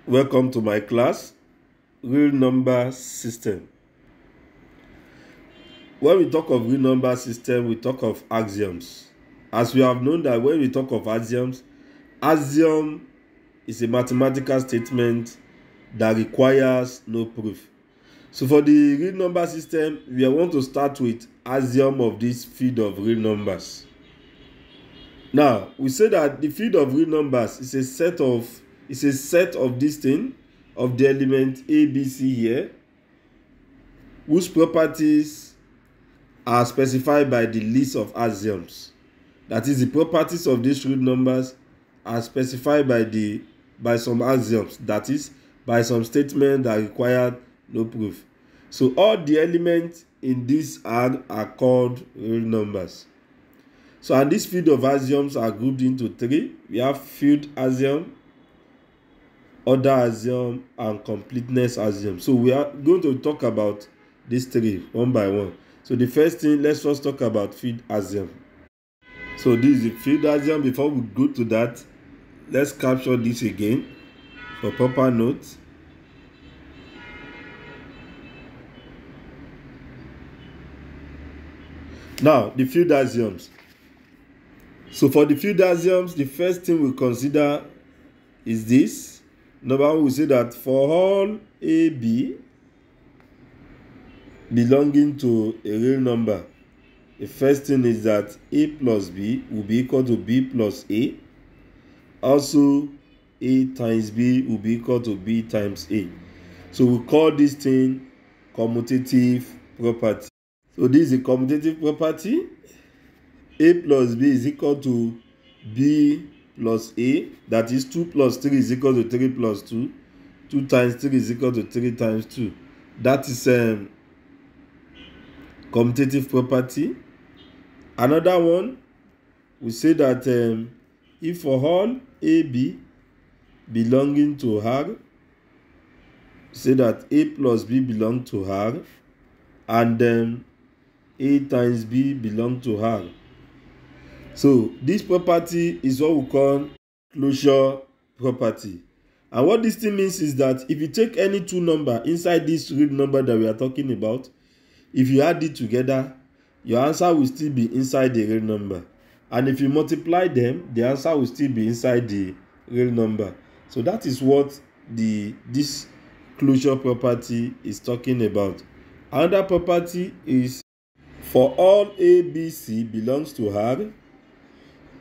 Welcome to my class, Real Number System. When we talk of real number system, we talk of axioms. As we have known that when we talk of axioms, axiom is a mathematical statement that requires no proof. So for the real number system, we want to start with axiom of this field of real numbers. Now, we say that the field of real numbers is a set of this thing, of the element A, B, C here, whose properties are specified by the list of axioms. That is, the properties of these real numbers are specified by some axioms, that is, by some statement that require no proof. So all the elements in this are called real numbers. So and this field of axioms are grouped into three. We have field axiom, order axiom, and completeness axiom. So we are going to talk about these three one by one. So the first thing, let's first talk about field axiom. So this is the field axiom. Before we go to that, let's capture this again for proper notes. Now, the field axioms. So for the field axioms, the first thing we consider is this. Number one, we say that for all A, B belonging to a real number, the first thing is that A plus B will be equal to B plus A. Also, A times B will be equal to B times A. So we call this thing commutative property. So this is a commutative property. A plus B is equal to B plus A. That is 2 plus 3 is equal to 3 plus 2. 2 times 3 is equal to 3 times 2. That is commutative property. Another one, we say that if for all AB belonging to R, say that A plus B belong to R, and then A times B belong to R. So this property is what we call closure property. And what this thing means is that if you take any two number inside this real number that we are talking about, if you add it together, your answer will still be inside the real number. And if you multiply them, the answer will still be inside the real number. So that is what this closure property is talking about. Another property is for all A, B, C belongs to R,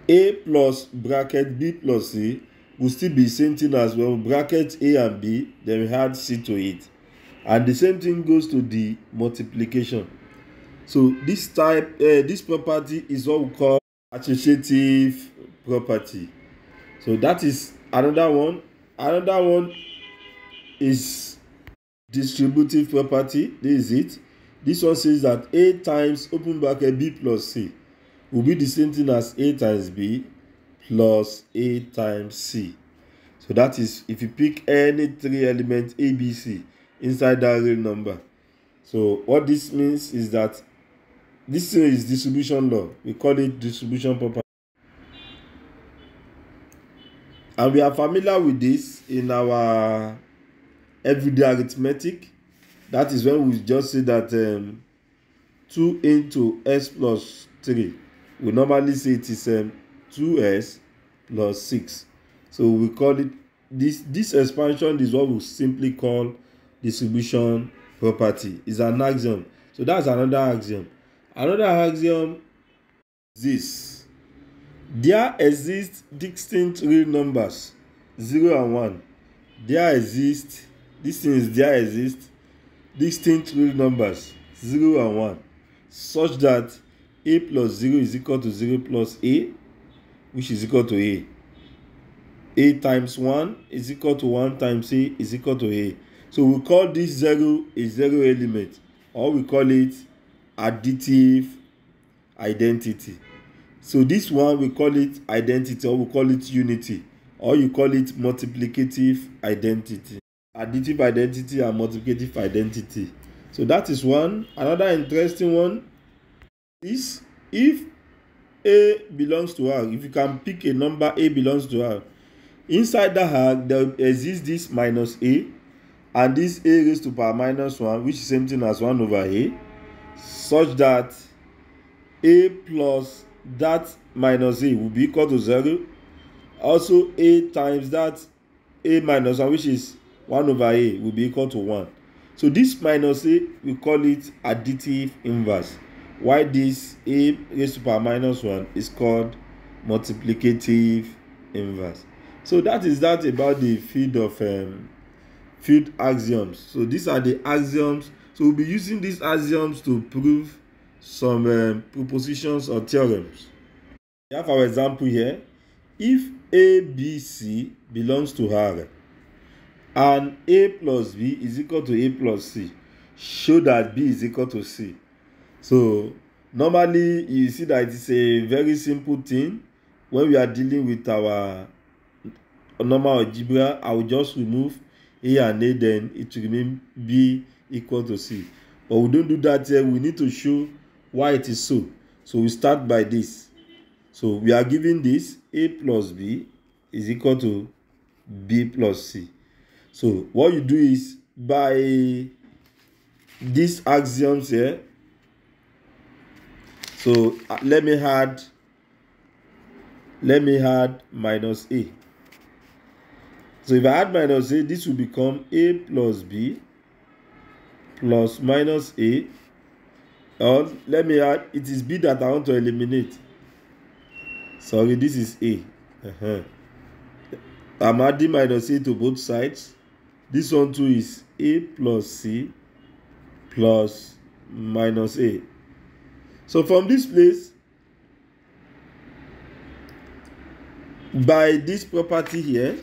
A plus bracket B plus C will still be the same thing as well. Bracket A and B, then we add C to it. And the same thing goes to the multiplication. So this property is what we call associative property. So that is another one. Another one is distributive property. This is it. This one says that A times open bracket B plus C will be the same thing as A times B plus A times C. So that is if you pick any three elements A, B, C inside that real number. So what this means is that this is distribution law. We call it distribution property. And we are familiar with this in our everyday arithmetic. That is when we just say that 2 into s plus 3. We normally say it is 2s plus 6. So we call it, this expansion is what we simply call distribution property. It's an axiom. So that's another axiom. Another axiom is this. There exist distinct real numbers 0 and 1. There exist distinct real numbers 0 and 1 such that A plus 0 is equal to 0 plus A, which is equal to A. A times 1 is equal to 1 times A is equal to A. So we call this 0 a zero element, or we call it additive identity. So this one we call it identity, or we call it unity, or you call it multiplicative identity. Additive identity and multiplicative identity. So that is one. Another interesting one is if A belongs to R, if you can pick a number A belongs to R, Inside the arc, there exists this minus a and this a raised to power minus 1, which is same thing as 1 over a, such that a plus that minus a will be equal to 0. Also, a times that a minus 1, which is 1 over a, will be equal to 1. So this minus a, we call it additive inverse, while this a raised to power minus 1 is called multiplicative inverse. So that is that about the field of field axioms. So these are the axioms. So we'll be using these axioms to prove some propositions or theorems. We have our example here. If A, B, C belongs to R and A plus B is equal to A plus C, show that B is equal to C. So normally you see that it's a very simple thing. When we are dealing with our normal algebra, I will just remove A and A, then it will remain B equal to C. But we don't do that here. We need to show why it is so. So we start by this. So we are given this A plus B is equal to B plus C. So what you do is, by these axioms here, so let me add minus A. So if I add minus A, this will become A plus B plus minus A. Or let me add, it is B that I want to eliminate. Sorry, this is A. I'm adding minus A to both sides. This one too is A plus C plus minus A. So from this place, by this property here,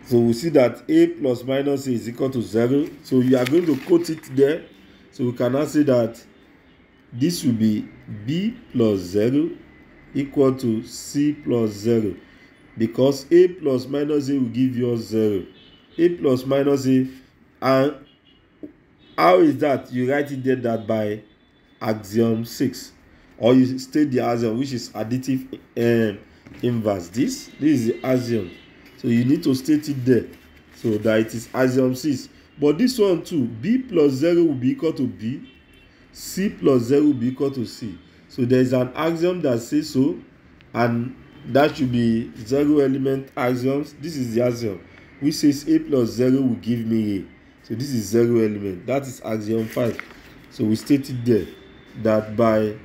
so we see that A plus minus A is equal to 0. So you are going to quote it there. So we can now say that this will be B plus 0 equal to C plus 0. Because A plus minus A will give you 0. A plus minus A. And how is that? You write it there that by axiom 6. Or you state the axiom, which is additive inverse. This is the axiom. So you need to state it there, so that it is axiom 6. But this one too, B plus 0 will be equal to B, C plus 0 will be equal to C. So there is an axiom that says so, and that should be 0 element axioms. This is the axiom which says A plus 0 will give me A. So this is 0 element. That is axiom 5. So we state it there that by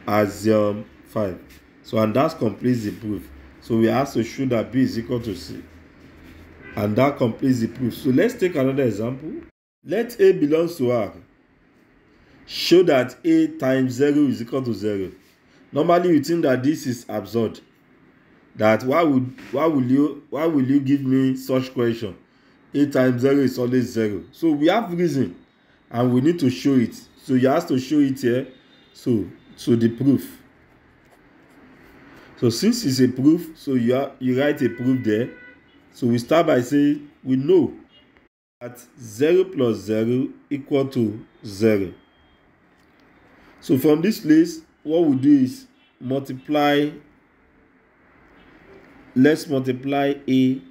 axiom 5. So and that completes the proof. So we have to show that B is equal to C. And that completes the proof. So let's take another example. Let A belongs to R. Show that A times 0 is equal to 0. Normally you think that this is absurd. That why will you give me such question? A times 0 is always 0. So we have reason and we need to show it. So you have to show it here. So the proof. So since it's a proof, so you write a proof there. So we start by saying we know that 0 plus 0 equal to 0. So from this place, what we do is multiply. Let's multiply A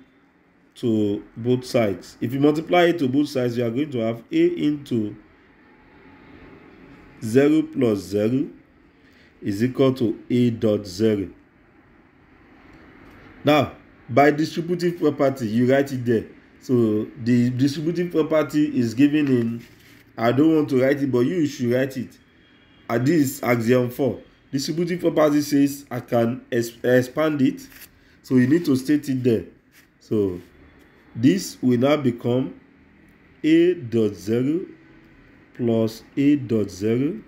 to both sides. If you multiply A to both sides, you are going to have A into 0 plus 0 is equal to A dot 0. Now, by distributive property, you write it there. So the distributive property is given in, I don't want to write it, but you should write it. And this is axiom 4. Distributive property says I can expand it. So you need to state it there. So this will now become A dot 0 plus A dot 0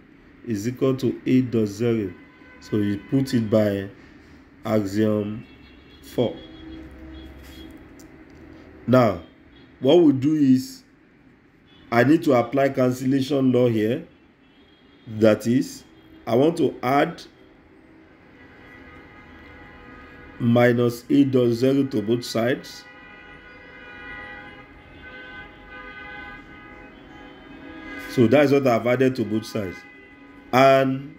is equal to A dot 0. So you put it by axiom 4. Now, what we do is, I need to apply cancellation law here. That is, I want to add minus A dot 0 to both sides. So that is what I've added to both sides. And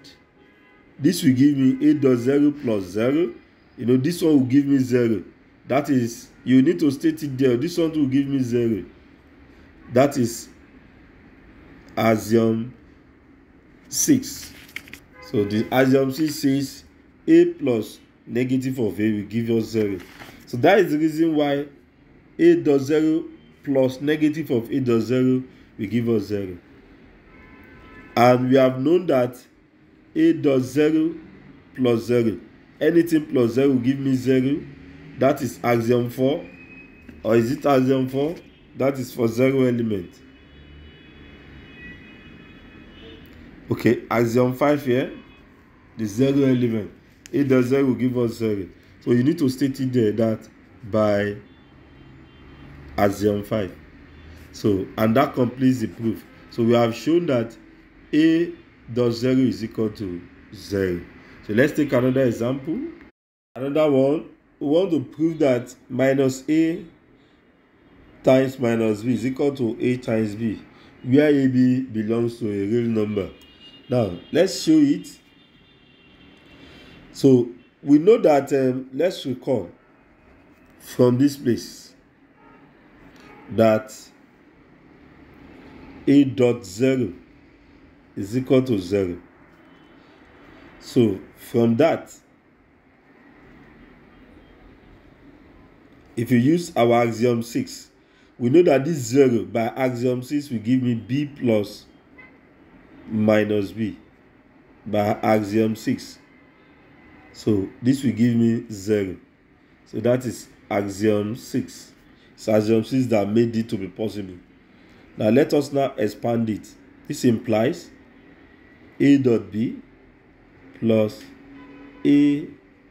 This will give me a dot 0 plus 0. You know, this one will give me 0. That is, you need to state it there. This one will give me 0. That is axiom 6. So the axiom 6 says a plus negative of a will give us 0. So that is the reason why a dot 0 plus negative of a dot 0 will give us 0. And we have known that a dot 0 plus 0, anything plus 0 will give me 0. That is axiom 4. Or is it axiom 4? That is for 0 element. Okay, axiom 5 here, the 0 element. A dot 0 will give us 0. So you need to state it there that by axiom 5. So, and that completes the proof. So we have shown that a dot 0 is equal to 0. So let's take another example. Another one, we want to prove that minus a times minus b is equal to a times b, where ab belongs to a real number. Now, let's show it. So, we know that, let's recall from this place that a dot 0 is equal to 0. So, from that, if you use our axiom 6, we know that this 0 by axiom 6 will give me b plus minus b by axiom 6. So this will give me 0. So that is axiom 6. It's axiom 6 that made it to be possible. Now let us now expand it. This implies a dot b plus a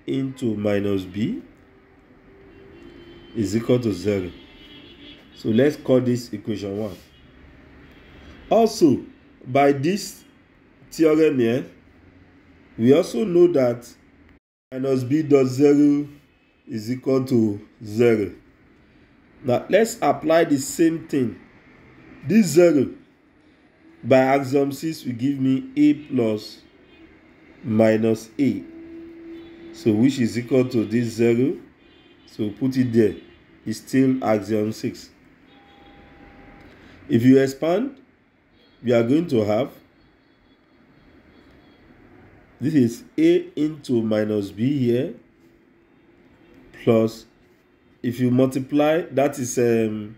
into minus b is equal to 0. So let's call this equation 1. Also, by this theorem here, we also know that minus b dot 0 is equal to 0. Now let's apply the same thing. This 0 by axiom 6 will give me a plus minus a. So which is equal to this 0. So put it there. It's still axiom 6. If you expand, we are going to have, this is a into minus b here, plus, if you multiply, that is, if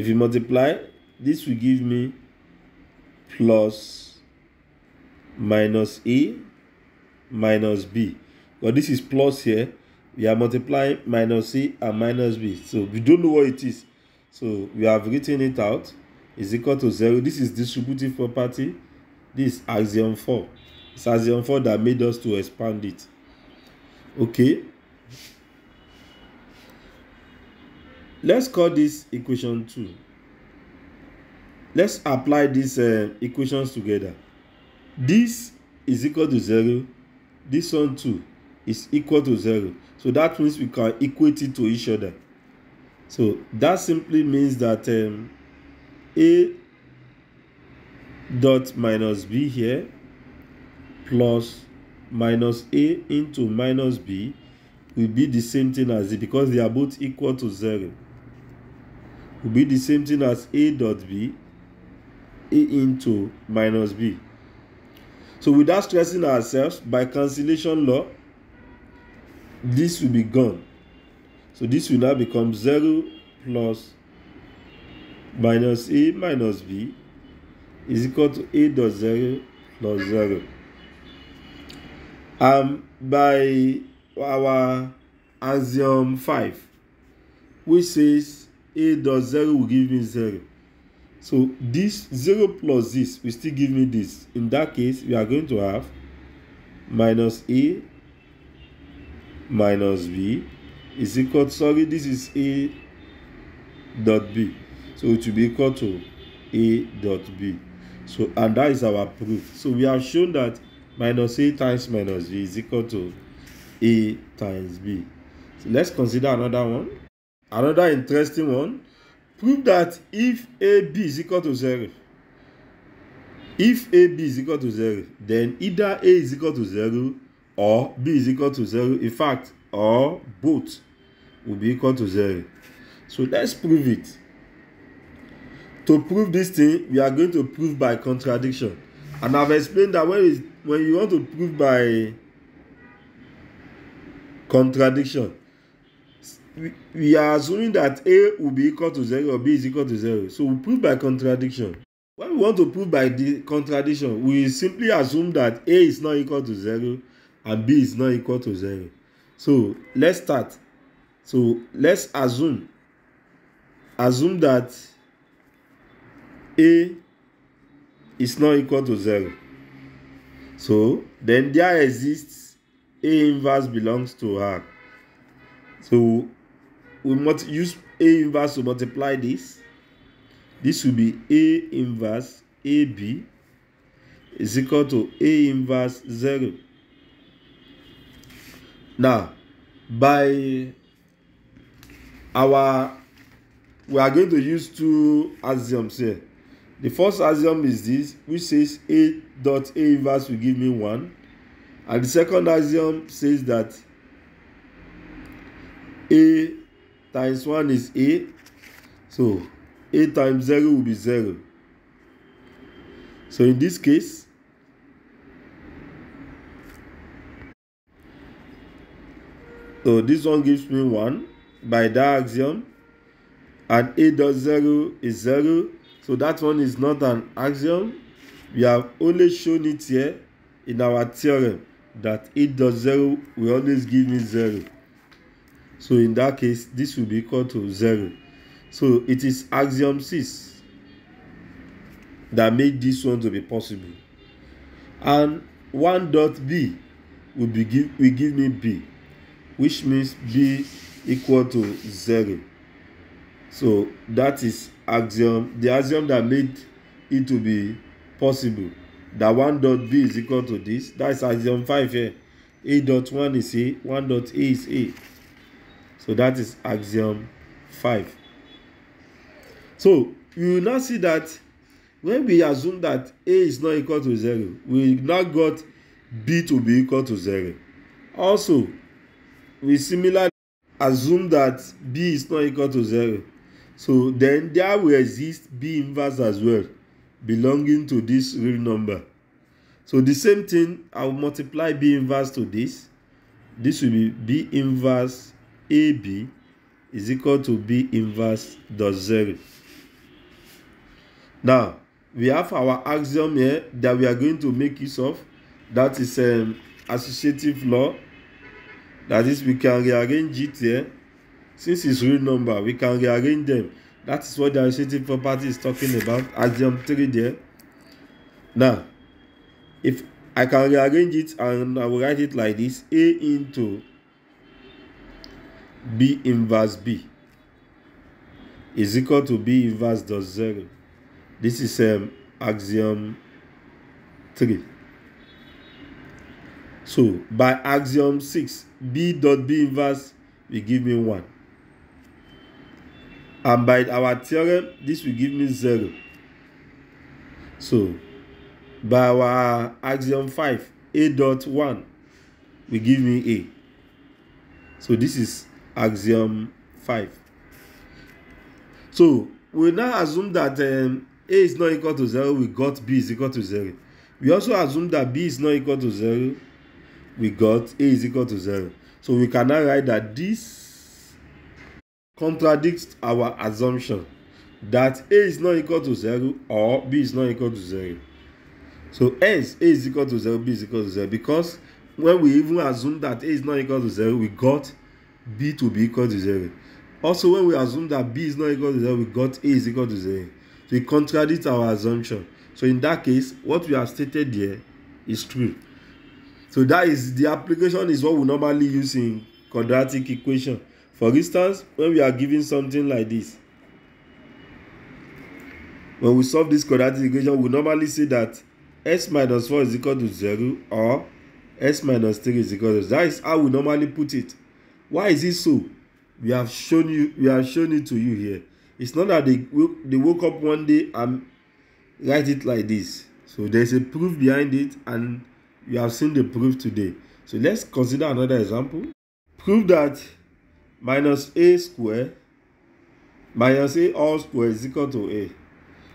you multiply, this will give me plus minus a minus b. But this is plus here. We are multiplying minus a and minus b. So we don't know what it is. So we have written it out. Is equal to 0. This is distributive property. This is axiom 4. It's axiom 4 that made us to expand it. Okay. Let's call this equation 2. Let's apply these equations together. This is equal to 0. This one too is equal to 0. So that means we can equate it to each other. So that simply means that a dot minus b here plus minus a into minus b will be the same thing as it, because they are both equal to 0. Will be the same thing as a dot b, a into minus b. So without stressing ourselves, by cancellation law, this will be gone. So this will now become 0 plus minus a minus b is equal to a dot 0 plus 0. By our axiom 5, which says a dot 0 will give me 0. So this 0 plus this will still give me this. In that case, we are going to have minus a minus b is equal to, sorry, this is a dot b. So it will be equal to a dot b. So, and that is our proof. So we have shown that minus a times minus b is equal to a times b. So let's consider another one. Another interesting one. Prove that if ab is equal to 0, If AB is equal to 0, then either A is equal to 0 or B is equal to 0. In fact, or both will be equal to 0. So let's prove it. To prove this thing, we are going to prove by contradiction. And I've explained that when you want to prove by contradiction, we are assuming that A will be equal to 0 or B is equal to 0. So we prove by contradiction. When we want to prove by the contradiction, we simply assume that A is not equal to 0 and B is not equal to 0. So let's start. So let's assume that A is not equal to 0. So then there exists A inverse belongs to R. So we must use A inverse to multiply this. This will be A inverse AB is equal to A inverse 0. Now, we are going to use two axioms here. The first axiom is this, which says A dot A inverse will give me 1. And the second axiom says that A times 1 is A. So A times 0 will be 0. So in this case, so this one gives me 1 by that axiom. And A dot 0 is 0. So that one is not an axiom. We have only shown it here in our theorem that A dot 0 will always give me 0. So in that case, this will be equal to 0. So it is axiom 6 that made this one to be possible. And 1 dot B will give me B, which means B equal to 0. So that is the axiom that made it to be possible. That 1 dot B is equal to this. That's axiom 5 here. A dot 1 is A, 1 dot A is A. So that is axiom 5. So you will now see that when we assume that A is not equal to 0, we now got B to be equal to 0. Also, we similarly assume that B is not equal to 0. So then there will exist B inverse as well, belonging to this real number. So the same thing, I will multiply B inverse to this. This will be B inverse AB is equal to B inverse dot 0. Now, we have our axiom here that we are going to make use of. That is associative law. That is, we can rearrange it here. Since it's real number, we can rearrange them. That is what the associative property is talking about. Axiom 3 there. Now, if I can rearrange it and I will write it like this: A into B inverse B is equal to B inverse dot 0. This is axiom 3. So by axiom 6, B dot B inverse will give me 1. And by our theorem, this will give me 0. So by our axiom 5, A dot 1 will give me A. So this is axiom 5. So we now assume that A is not equal to 0, we got B is equal to 0. We also assume that B is not equal to 0, we got A is equal to 0. So we can now write that this contradicts our assumption that A is not equal to 0 or B is not equal to 0. So hence A is equal to 0, B is equal to 0, because when we even assume that A is not equal to 0, we got B to be equal to 0. Also, when we assume that B is not equal to 0, we got A is equal to 0. So it contradicts our assumption. So in that case, what we have stated here is true. So that is the application is what we normally use in quadratic equation. For instance, when we are given something like this, when we solve this quadratic equation, we normally say that x minus 4 is equal to 0 or x minus 3 is equal to 0. That is how we normally put it. Why is it so? We have shown it to you here. It's not that they woke up one day and write it like this. So there's a proof behind it, and you have seen the proof today. So let's consider another example. Prove that minus a square minus a all square is equal to a.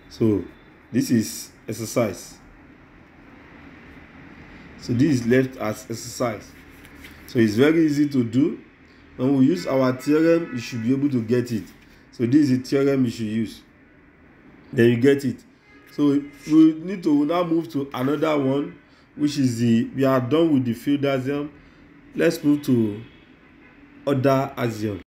So this is exercise. So this is left as exercise. So it's very easy to do. When we use our theorem, you should be able to get it. So this is the theorem you should use. Then you get it. So we need to now move to another one, which is we are done with the field axiom. Let's move to other axiom.